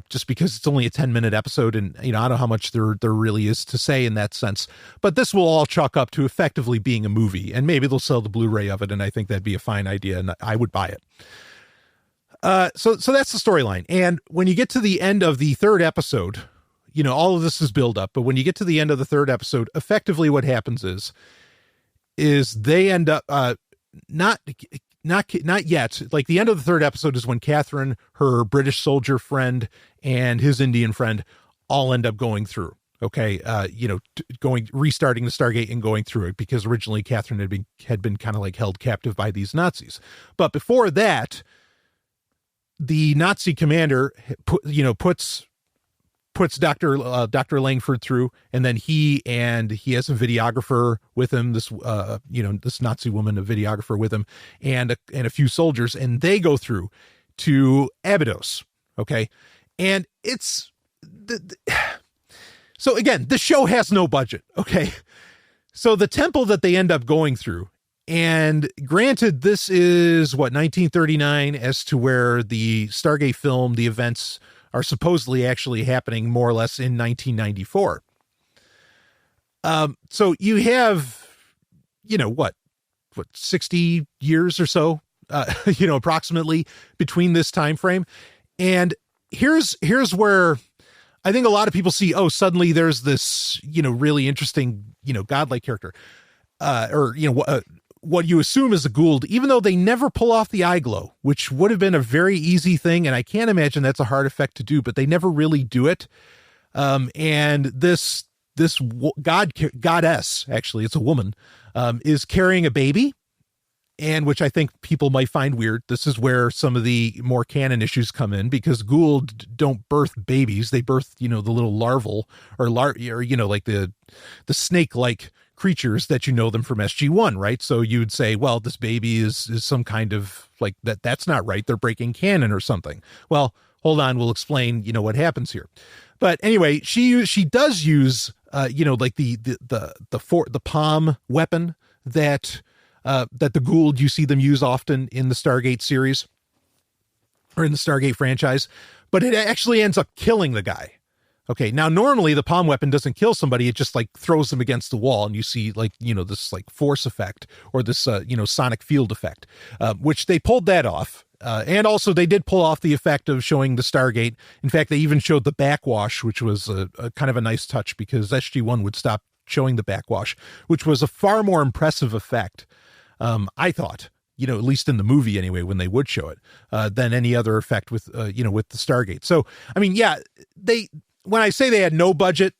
just because it's only a 10-minute episode, and I don't know how much there really is to say in that sense. But this will all chalk up to effectively being a movie, and maybe they'll sell the Blu-ray of it, and I think that'd be a fine idea, and I would buy it. So that's the storyline. And when you get to the end of the 3rd episode, all of this is build up, but when you get to the end of the third episode, effectively what happens is they end up, not yet. Like the end of the third episode is when Catherine, her British soldier friend, and his Indian friend all end up going through. Okay. Restarting the Stargate and going through it, because originally Catherine had been kind of like held captive by these Nazis. But before that, the Nazi commander puts Dr. Langford through, and then he has a videographer with him, this Nazi woman, a videographer with him, and a few soldiers, and they go through to Abydos. Okay. And it's so again, the show has no budget. Okay. So the temple that they end up going through, and granted, this is 1939 as to where the Stargate film, the events are supposedly actually happening more or less in 1994. So you have, 60 years or so, approximately between this time frame. And here's where I think a lot of people see, suddenly there's this, really interesting, godlike character, what you assume is a Gould, even though they never pull off the eye glow, which would have been a very easy thing. And I can't imagine that's a hard effect to do, but they never really do it. And this goddess, actually, it's a woman, is carrying a baby, and which I think people might find weird. This is where some of the more canon issues come in, because Gould don't birth babies. They birth, the little larval or like the snake-like creatures that them from SG-1, right? So you'd say, well, this baby is some kind of like that's not right. They're breaking canon or something. Well, hold on. We'll explain, what happens here. But anyway, she does use, like the palm weapon that the Gould, you see them use often in the Stargate series or in the Stargate franchise, but it actually ends up killing the guy. Okay. Now, normally the palm weapon doesn't kill somebody. It just like throws them against the wall, and you see this like force effect or this, sonic field effect, which they pulled that off. And also they did pull off the effect of showing the Stargate. In fact, they even showed the backwash, which was a kind of a nice touch, because SG-1 would stop showing the backwash, which was a far more impressive effect. I thought, at least in the movie anyway, when they would show it, than any other effect with the Stargate. So, I mean, yeah, when I say they had no budget,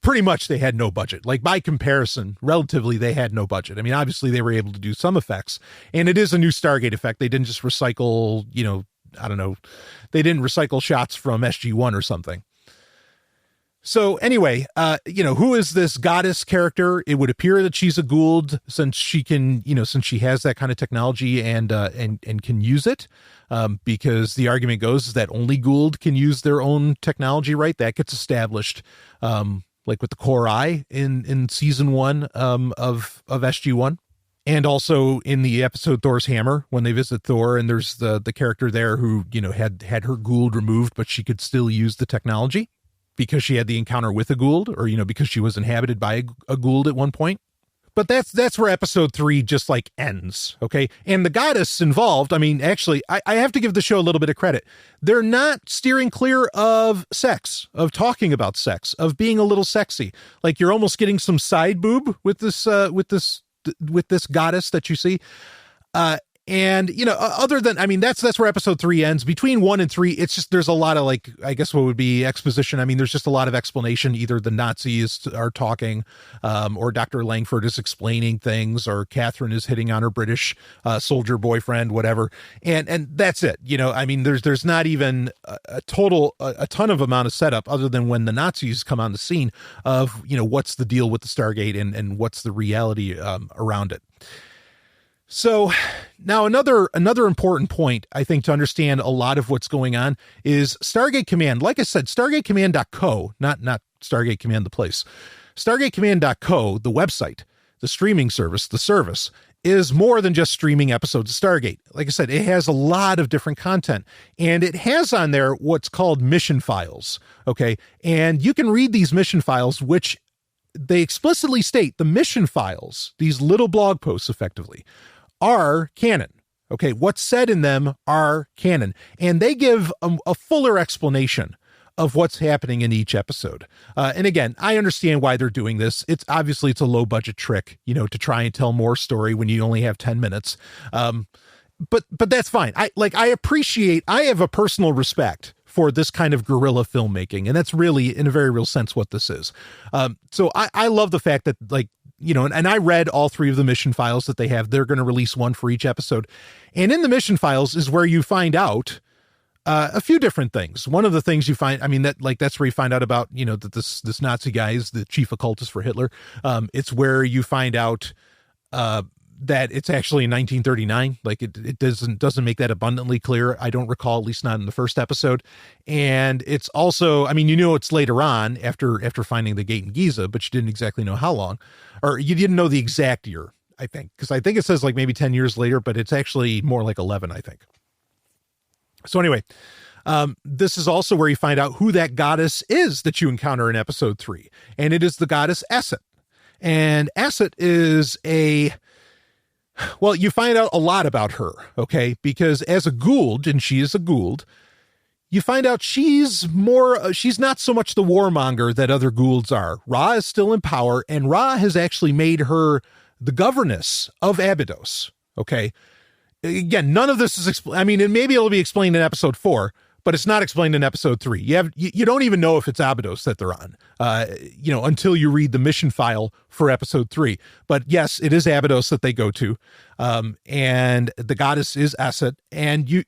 pretty much they had no budget. Like by comparison, relatively, they had no budget. I mean, obviously they were able to do some effects, and it is a new Stargate effect. They didn't just recycle, they didn't recycle shots from SG-1 or something. So anyway, who is this goddess character? It would appear that she's a Gould, since she can, since she has that kind of technology and can use it, because the argument goes is that only Gould can use their own technology, right? That gets established, like with the Core Eye in season 1 of SG-1. And also in the episode Thor's Hammer, when they visit Thor, and there's the character there who, had her Gould removed, but she could still use the technology, because she had the encounter with a Gould, or, because she was inhabited by a Gould at one point. But that's where episode 3 just like ends. Okay. And the goddess involved, I mean, actually, I have to give the show a little bit of credit. They're not steering clear of sex, of talking about sex, of being a little sexy. Like you're almost getting some side boob with this goddess that you see. And, other than, I mean, that's where episode 3 ends. Between 1 and 3, it's just, there's a lot of like, I guess what would be exposition. I mean, there's just a lot of explanation. Either the Nazis are talking, or Dr. Langford is explaining things, or Catherine is hitting on her British soldier boyfriend, whatever. And that's it. I mean, there's not even a ton of amount of setup, other than when the Nazis come on the scene of, what's the deal with the Stargate and what's the reality around it. So now another important point, I think, to understand a lot of what's going on is Stargate Command. Like I said, StargateCommand.co, not Stargate Command, the place. StargateCommand.co, the website, the streaming service, the service, is more than just streaming episodes of Stargate. Like I said, it has a lot of different content, and it has on there what's called mission files. Okay. And you can read these mission files, which they explicitly state the mission files, these little blog posts effectively, are canon. Okay, what's said in them are canon. And they give a fuller explanation of what's happening in each episode. And again, I understand why they're doing this. It's obviously it's a low budget trick, you know, to try and tell more story when you only have 10 minutes. But that's fine. I have a personal respect for this kind of guerrilla filmmaking. And that's really, in a very real sense, what this is. So I love the fact that, like, you know, and I read all 3 of the mission files that they have. They're going to release one for each episode. And in the mission files is where you find out a few different things. One of the things you find, I mean, that's where you find out about, you know, that this Nazi guy is the chief occultist for Hitler. It's where you find out that it's actually in 1939. Like it doesn't make that abundantly clear. I don't recall, at least not in the first episode. And it's also, I mean, you know, it's later on after finding the gate in Giza, but you didn't exactly know how long, or you didn't know the exact year, I think, because I think it says like maybe 10 years later, but it's actually more like 11, I think. So anyway, this is also where you find out who that goddess is that you encounter in episode 3. And it is the goddess Aset. And Aset is well, you find out a lot about her, okay? Because as a Goa'uld, and she is a Goa'uld, you find out she's not so much the warmonger that other Goa'ulds are. Ra is still in power, and Ra has actually made her the governess of Abydos, okay? Again, none of this is I mean, and maybe it'll be explained in episode 4, but it's not explained in episode 3. You don't even know if it's Abydos that they're on, you know, until you read the mission file for episode 3. But yes, it is Abydos that they go to, and the goddess is Aset, and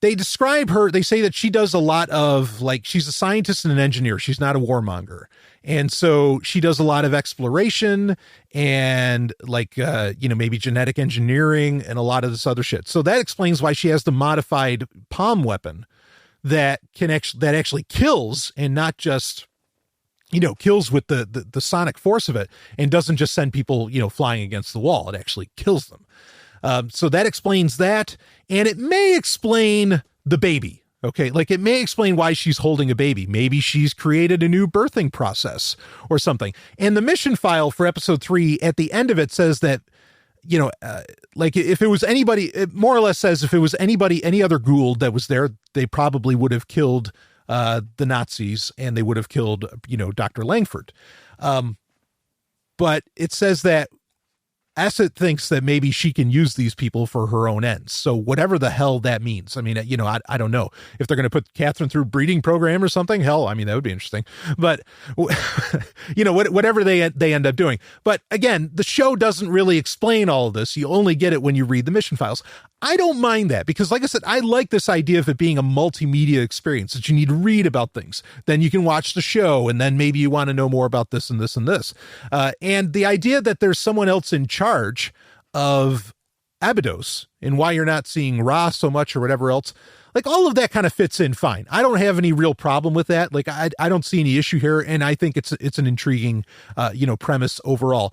they describe her. They say that she does a lot of, like, she's a scientist and an engineer. She's not a warmonger. And so she does a lot of exploration and, like, you know, maybe genetic engineering and a lot of this other shit. So that explains why she has the modified palm weapon that actually kills, and not just, you know, kills with the sonic force of it, and doesn't just send people, you know, flying against the wall. It actually kills them. So that explains that. And it may explain the baby. Okay. Like, it may explain why she's holding a baby. Maybe she's created a new birthing process or something. And the mission file for episode 3 at the end of it says that, you know, like, if it was anybody, it more or less says if it was anybody, any other Goa'uld that was there, they probably would have killed the Nazis, and they would have killed, you know, Dr. Langford. But it says that Aset thinks that maybe she can use these people for her own ends. So whatever the hell that means. I mean, you know, I don't know if they're going to put Catherine through breeding program or something. Hell, I mean, that would be interesting, but you know, whatever they end up doing. But again, the show doesn't really explain all of this. You only get it when you read the mission files. I don't mind that, because, like I said, I like this idea of it being a multimedia experience, that you need to read about things. Then you can watch the show, and then maybe you want to know more about this and this and this. And the idea that there's someone else in charge of Abydos, and why you're not seeing Ra so much or whatever else, like, all of that kind of fits in fine. I don't have any real problem with that. Like, I don't see any issue here. And I think it's an intriguing, you know, premise overall.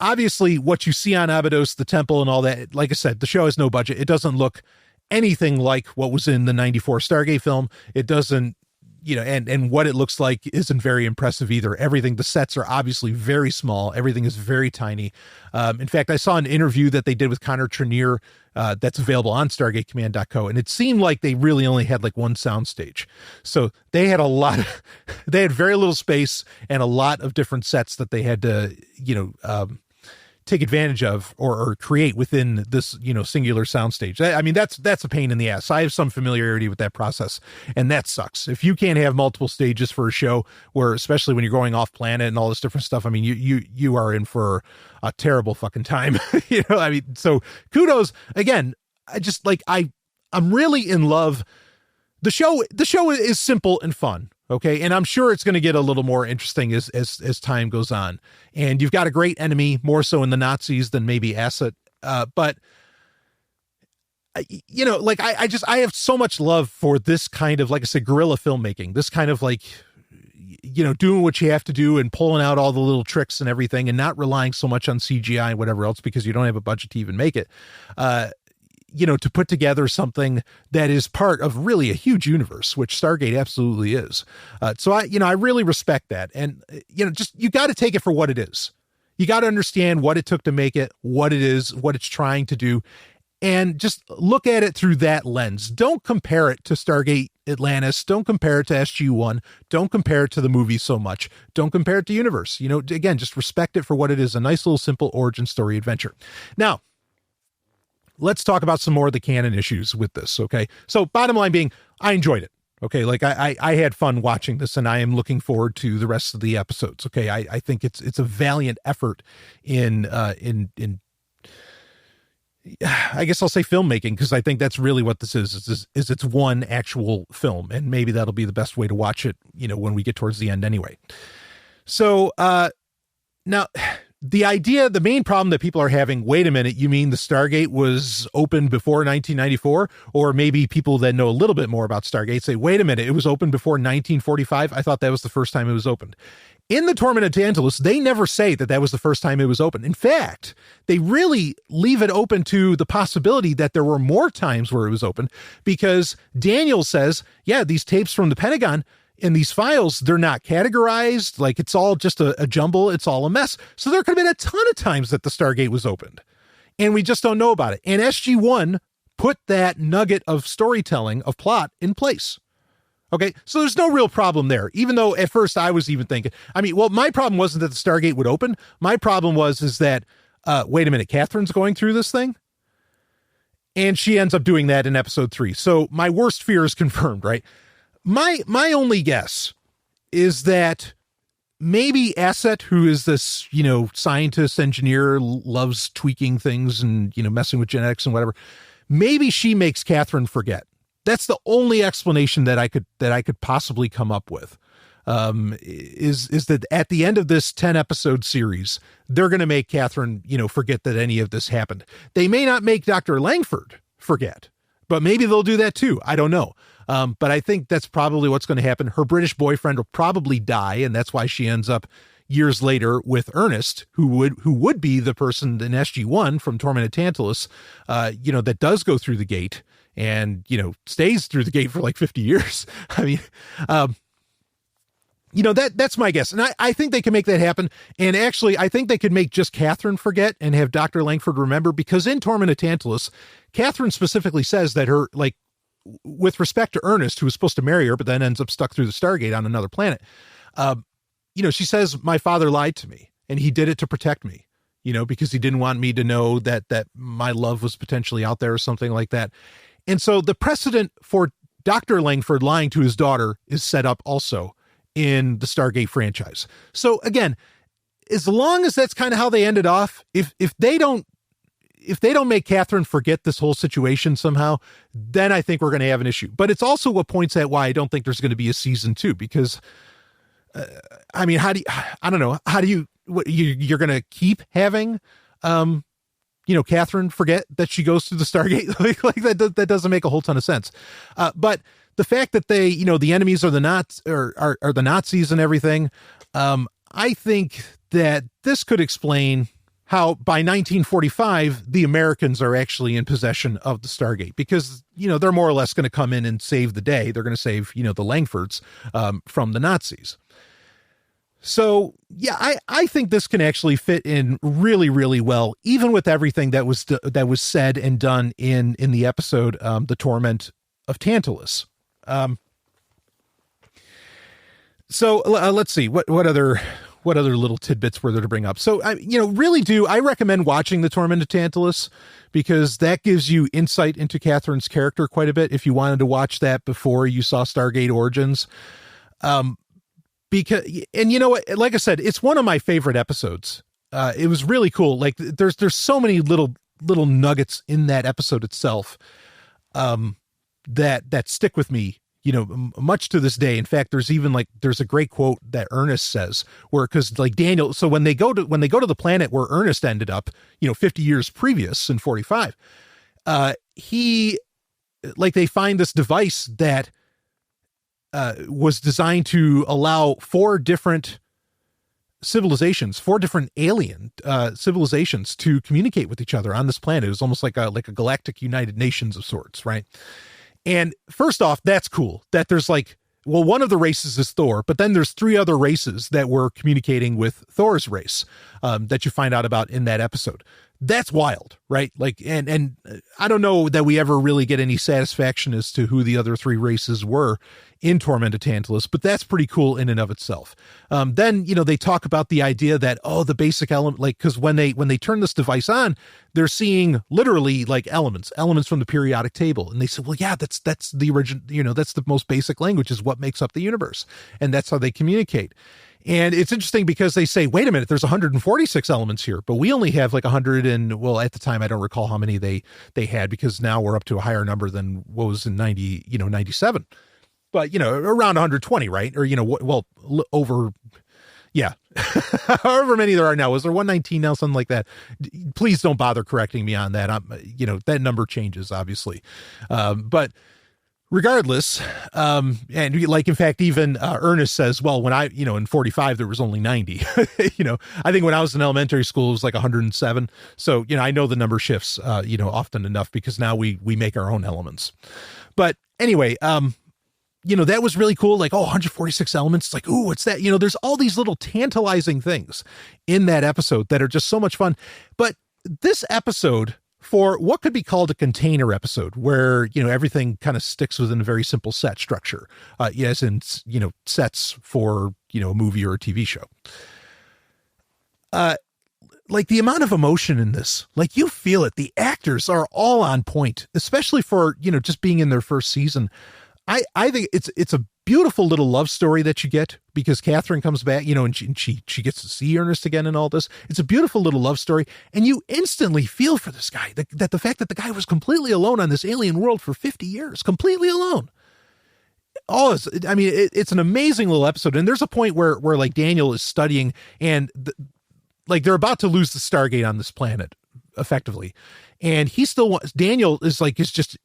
Obviously what you see on Abydos, the temple and all that, like I said, the show has no budget. It doesn't look anything like what was in the 94 Stargate film. It doesn't, you know, and what it looks like isn't very impressive either. Everything, the sets are obviously very small. Everything is very tiny. In fact, I saw an interview that they did with Connor Trenier, that's available on StargateCommand.co. And it seemed like they really only had like one soundstage. So they had they had very little space and a lot of different sets that they had to, you know, take advantage of or create within this, you know, singular soundstage. I mean, that's a pain in the ass. I have some familiarity with that process, and that sucks. If you can't have multiple stages for a show, where, especially when you're going off planet and all this different stuff, I mean, you are in for a terrible fucking time. You know, I mean, so kudos again. I just, like, I'm really in love. The show is simple and fun. Okay. And I'm sure it's going to get a little more interesting as time goes on. And you've got a great enemy, more so in the Nazis than maybe Aset. But you know, like, I have so much love for this kind of, like I said, guerrilla filmmaking, this kind of, like, you know, doing what you have to do and pulling out all the little tricks and everything, and not relying so much on CGI and whatever else, because you don't have a budget to even make it. You know, to put together something that is part of really a huge universe, which Stargate absolutely is. So I really respect that. And, you know, just, you got to take it for what it is. You got to understand what it took to make it, what it is, what it's trying to do. and just look at it through that lens. Don't compare it to Stargate Atlantis. Don't compare it to SG-1. Don't compare it to the movie so much. Don't compare it to Universe. Again, just respect it for what it is, a nice little simple origin story adventure. Now, let's talk about some more of the canon issues with this, okay? So bottom line being, I enjoyed it. Okay, like I had fun watching this, and I am looking forward to the rest of the episodes. Okay, I think it's a valiant effort in I guess I'll say filmmaking, because I think that's really what this is it's one actual film, and maybe that'll be the best way to watch it, when we get towards the end anyway. So now the main problem that people are having, wait a minute, you mean the Stargate was opened before 1994? Or maybe people that know a little bit more about Stargate say, wait a minute, it was opened before 1945? I thought that was the first time it was opened. In the Torment of Tantalus, they never say that was the first time it was opened. In fact, they really leave it open to the possibility that there were more times where it was opened, because Daniel says, yeah, these tapes from the Pentagon and these files, they're not categorized. Like, it's all just a jumble. It's all a mess. So there could have been a ton of times that the Stargate was opened, and we just don't know about it. And SG-1 put that nugget of storytelling, of plot, in place. Okay, so there's no real problem there, even though at first I was even thinking, my problem wasn't that the Stargate would open. My problem is that, wait a minute, Catherine's going through this thing? And she ends up doing that in episode 3. So my worst fear is confirmed, right? My only guess is that maybe Asset, who is this, scientist, engineer, loves tweaking things and, messing with genetics and whatever, maybe she makes Catherine forget. That's the only explanation that I could possibly come up with, is that at the end of this 10 episode series, they're going to make Catherine, forget that any of this happened. They may not make Dr. Langford forget, but maybe they'll do that too. I don't know. But I think that's probably what's going to happen. Her British boyfriend will probably die, and that's why she ends up years later with Ernest, who would be the person in SG-1 from Torment of Tantalus, that does go through the gate and, stays through the gate for like 50 years. That's my guess. And I think they can make that happen. And actually, I think they could make just Catherine forget and have Dr. Langford remember, because in Torment of Tantalus, Catherine specifically says that her, like, with respect to Ernest, who was supposed to marry her, but then ends up stuck through the Stargate on another planet. She says, my father lied to me, and he did it to protect me, because he didn't want me to know that my love was potentially out there or something like that. And so the precedent for Dr. Langford lying to his daughter is set up also in the Stargate franchise. So again, as long as that's kind of how they ended off, if they don't make Catherine forget this whole situation somehow, then I think we're going to have an issue. But it's also what points at why I don't think there's going to be a season 2, because you're going to keep having, Catherine forget that she goes through the Stargate? like that doesn't make a whole ton of sense. But the fact that they, the enemies are the Nazis and everything, I think that this could explain how by 1945, the Americans are actually in possession of the Stargate, because, they're more or less going to come in and save the day. They're going to save, the Langfords from the Nazis. So, yeah, I think this can actually fit in really, really well, even with everything that was said and done in the episode, The Torment of Tantalus. Let's see, what other little tidbits were there to bring up? So, I recommend watching The Torment of Tantalus, because that gives you insight into Catherine's character quite a bit, if you wanted to watch that before you saw Stargate Origins. Because, and like I said, it's one of my favorite episodes. It was really cool. Like, there's so many little nuggets in that episode itself, that stick with me, much to this day. In fact, there's a great quote that Ernest says, cause like Daniel, so when they go to the planet where Ernest ended up, 50 years previous in 45, they find this device that, was designed to allow 4 different alien civilizations to communicate with each other on this planet. It was almost like a galactic United Nations of sorts, right? And first off, that's cool that there's one of the races is Thor, but then there's 3 other races that were communicating with Thor's race, that you find out about in that episode. That's wild, right? Like, and I don't know that we ever really get any satisfaction as to who the other three races were in Tormented Tantalus, but that's pretty cool in and of itself. Then, they talk about the idea that, the basic element, like, because when they turn this device on, they're seeing literally like elements from the periodic table. And they said, well, yeah, that's the origin, that's the most basic language, is what makes up the universe. And that's how they communicate. And it's interesting because they say, wait a minute, there's 146 elements here, but we only have like 100. And well, at the time, I don't recall how many they had, because now we're up to a higher number than what was in 97. But, around 120, right? Or, over, yeah, however many there are now. Was there 119 now? Something like that. Please don't bother correcting me on that. That number changes, obviously. But regardless, and like, in fact, even Ernest says, well, when I, in 45, there was only 90. I think when I was in elementary school, it was like 107. So, I know the number shifts, often enough, because now we make our own elements. But anyway, that was really cool. Like, 146 elements. It's like, ooh, what's that? There's all these little tantalizing things in that episode that are just so much fun. But this episode, for what could be called a container episode, where, everything kind of sticks within a very simple set structure, as in, sets for, a movie or a TV show. Like, the amount of emotion in this, like, you feel it. The actors are all on point, especially for, just being in their first season. I think it's a beautiful little love story that you get, because Catherine comes back, and she gets to see Ernest again and all this. It's a beautiful little love story. And you instantly feel for this guy, that the fact that the guy was completely alone on this alien world for 50 years, completely alone. It's an amazing little episode. And there's a point where like Daniel is studying, and like they're about to lose the Stargate on this planet effectively. And Daniel is just,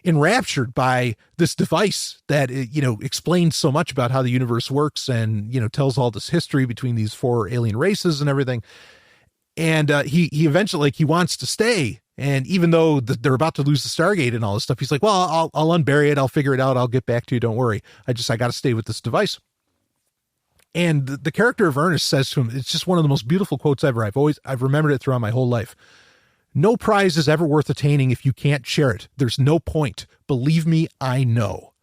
enraptured by this device that, explains so much about how the universe works, and, tells all this history between these four alien races and everything. And he eventually, like, he wants to stay. And even though they're about to lose the Stargate and all this stuff, he's like, well, I'll unbury it. I'll figure it out. I'll get back to you. Don't worry. I got to stay with this device. And the character of Ernest says to him, it's just one of the most beautiful quotes ever. I've remembered it throughout my whole life. No prize is ever worth attaining if you can't share it. There's no point. Believe me, I know.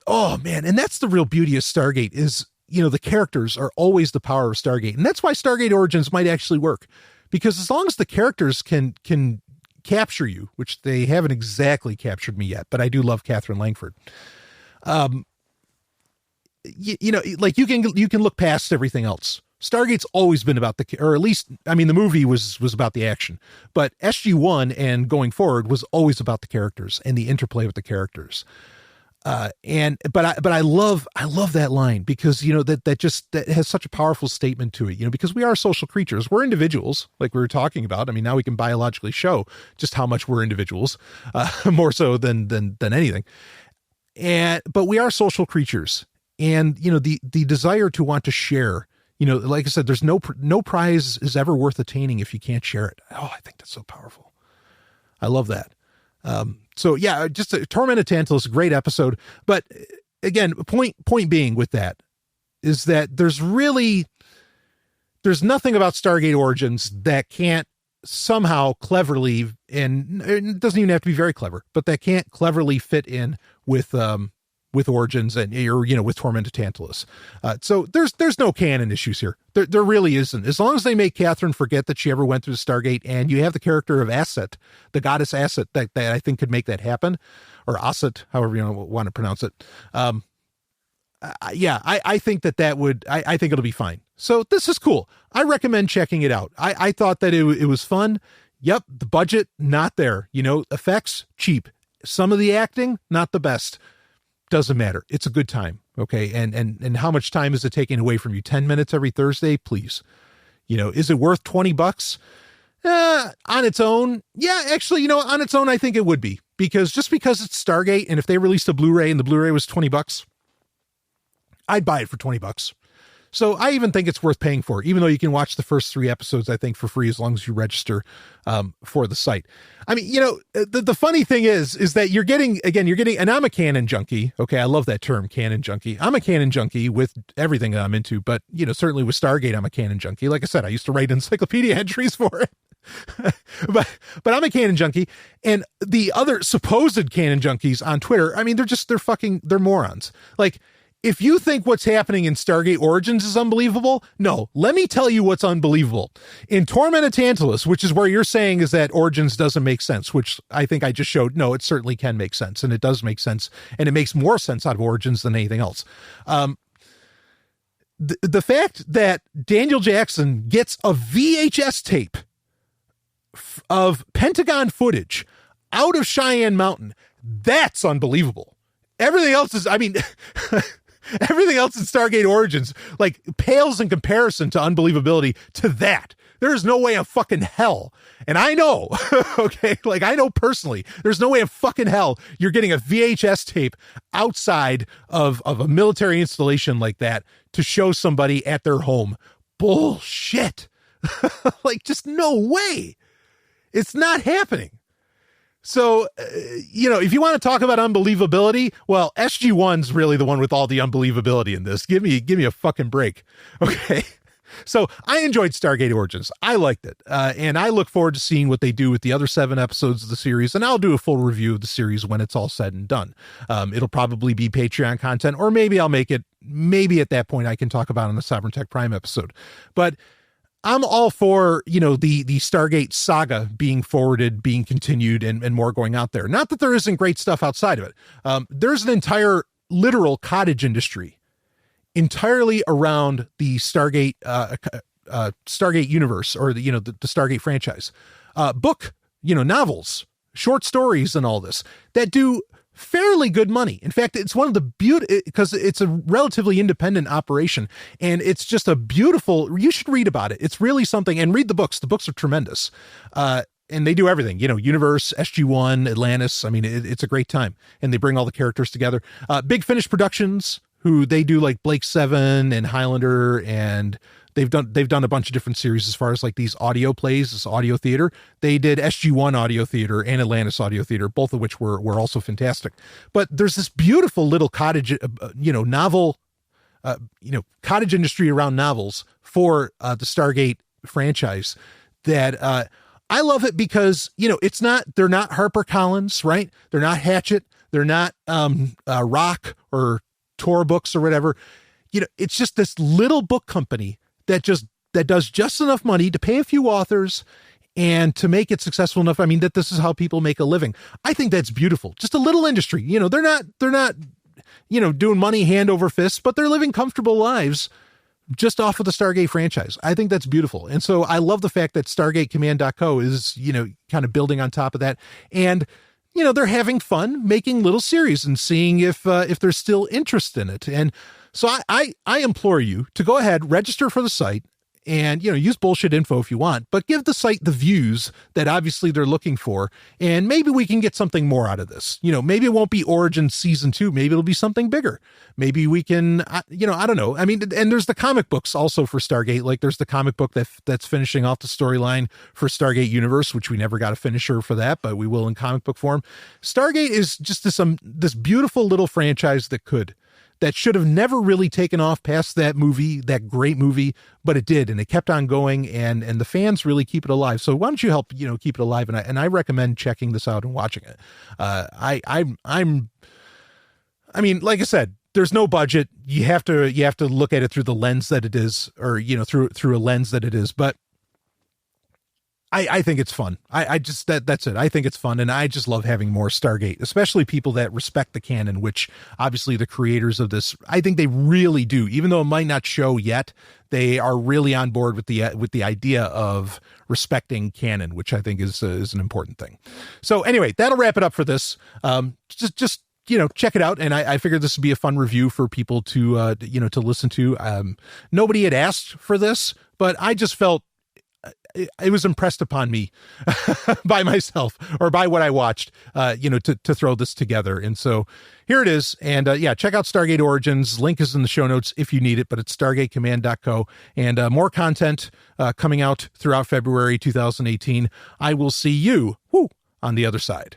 Oh man. And that's the real beauty of Stargate is, the characters are always the power of Stargate. And that's why Stargate Origins might actually work, because as long as the characters can capture you, which they haven't exactly captured me yet, but I do love Catherine Langford. Like you can look past everything else. Stargate's always been about or at least, the movie was about the action, but SG-1 and going forward was always about the characters and the interplay with the characters. But I love that line, because, that has such a powerful statement to it, because we are social creatures. We're individuals, like we were talking about. Now we can biologically show just how much we're individuals, more so than anything. But we are social creatures, and, the desire to want to share, like I said, there's no prize is ever worth attaining if you can't share it. Oh, I think that's so powerful. I love that. So yeah, just Tormented Tantalus, great episode. But again, point being with that is that there's nothing about Stargate Origins that can't somehow cleverly, and it doesn't even have to be very clever, but that can't cleverly fit in with Origins with Tormented Tantalus. So there's no canon issues here. There really isn't. As long as they make Catherine forget that she ever went through the Stargate, and you have the character of Asset, the goddess Asset, that I think could make that happen, or Asset, however you want to pronounce it. I think that would, I think it'll be fine. So this is cool. I recommend checking it out. I thought that it was fun. Yep. The budget, not there, effects, cheap. Some of the acting, not the best. Doesn't matter. It's a good time. Okay. And how much time is it taking away from you? 10 minutes every Thursday, please. Is it worth $20? On its own? Yeah, actually, on its own, I think it would be, because it's Stargate. And if they released a Blu-ray and the Blu-ray was $20, I'd buy it for $20. So I even think it's worth paying for, even though you can watch the first 3 episodes, I think, for free as long as you register for the site. I mean, the funny thing is that you're getting, and I'm a canon junkie. Okay, I love that term, canon junkie. I'm a canon junkie with everything that I'm into, but, certainly with Stargate, I'm a canon junkie. Like I said, I used to write encyclopedia entries for it. but I'm a canon junkie, and the other supposed canon junkies on Twitter, I mean, they're morons. Like, if you think what's happening in Stargate Origins is unbelievable, no, let me tell you what's unbelievable. In Tormented Tantalus, which is where you're saying is that Origins doesn't make sense, which I think I just showed, no, it certainly can make sense, and it does make sense, and it makes more sense out of Origins than anything else. The fact that Daniel Jackson gets a VHS tape of Pentagon footage out of Cheyenne Mountain, that's unbelievable. Everything else is, I mean... Everything else in Stargate Origins, like, pales in comparison to unbelievability to that. There is no way in fucking hell. And I know, okay, like, I know personally, there's no way in fucking hell you're getting a VHS tape outside of a military installation like that to show somebody at their home. Bullshit. Like, just no way. It's not happening. So, if you want to talk about unbelievability, well, SG-1's really the one with all the unbelievability in this. Give me a fucking break. Okay. So I enjoyed Stargate Origins. I liked it. And I look forward to seeing what they do with the other 7 episodes of the series. And I'll do a full review of the series when it's all said and done. It'll probably be Patreon content, or maybe I'll make it, maybe at that point I can talk about it on the Sovereign Tech Prime episode. But I'm all for, the Stargate saga being forwarded, being continued, and more going out there. Not that there isn't great stuff outside of it. There's an entire literal cottage industry entirely around the Stargate Stargate universe, or the Stargate franchise. Book, novels, short stories, and all this that do fairly good money. In fact, it's one of the because it's a relatively independent operation, and it's just a beautiful, you should read about it. It's really something, and read the books. The books are tremendous. And they do everything, Universe, SG-1, Atlantis. I mean, it's a great time, and they bring all the characters together. Big Finish Productions, who they do like Blake 7 and Highlander, and they've done a bunch of different series as far as like these audio plays, this audio theater. They did SG-1 audio theater and Atlantis audio theater, both of which were also fantastic. But there's this beautiful little cottage, novel, cottage industry around novels for the Stargate franchise that I love it because, they're not HarperCollins, right? They're not Hatchet. They're not Rock or Tor Books or whatever. It's just this little book company that does just enough money to pay a few authors and to make it successful enough. I mean, that this is how people make a living. I think that's beautiful. Just a little industry. They're not doing money hand over fist, but they're living comfortable lives just off of the Stargate franchise. I think that's beautiful. And so I love the fact that StargateCommand.co is, kind of building on top of that. And, they're having fun making little series and seeing if there's still interest in it. And so I implore you to go ahead, register for the site, and, use bullshit info if you want, but give the site the views that obviously they're looking for. And maybe we can get something more out of this. Maybe it won't be Origins season 2. Maybe it'll be something bigger. Maybe we can, I don't know. I mean, and there's the comic books also for Stargate. Like there's the comic book that's finishing off the storyline for Stargate Universe, which we never got a finisher for that, but we will in comic book form. Stargate is just this beautiful little franchise that should have never really taken off past that movie, that great movie, but it did, and it kept on going, and the fans really keep it alive. So why don't you help, keep it alive? And I recommend checking this out and watching it. I mean, like I said, there's no budget. You have to look at it through the lens that it is, or through a lens that it is. But I think it's fun. I just, that's it. I think it's fun. And I just love having more Stargate, especially people that respect the canon, which obviously the creators of this, I think they really do, even though it might not show yet, they are really on board with the idea of respecting canon, which I think is an important thing. So anyway, that'll wrap it up for this. Just check it out. And I figured this would be a fun review for people to listen to. Nobody had asked for this, but I just felt, it was impressed upon me by myself or by what I watched, to throw this together. And so here it is. And check out Stargate Origins. Link is in the show notes if you need it, but it's stargatecommand.co, and more content coming out throughout February 2018. I will see you on the other side.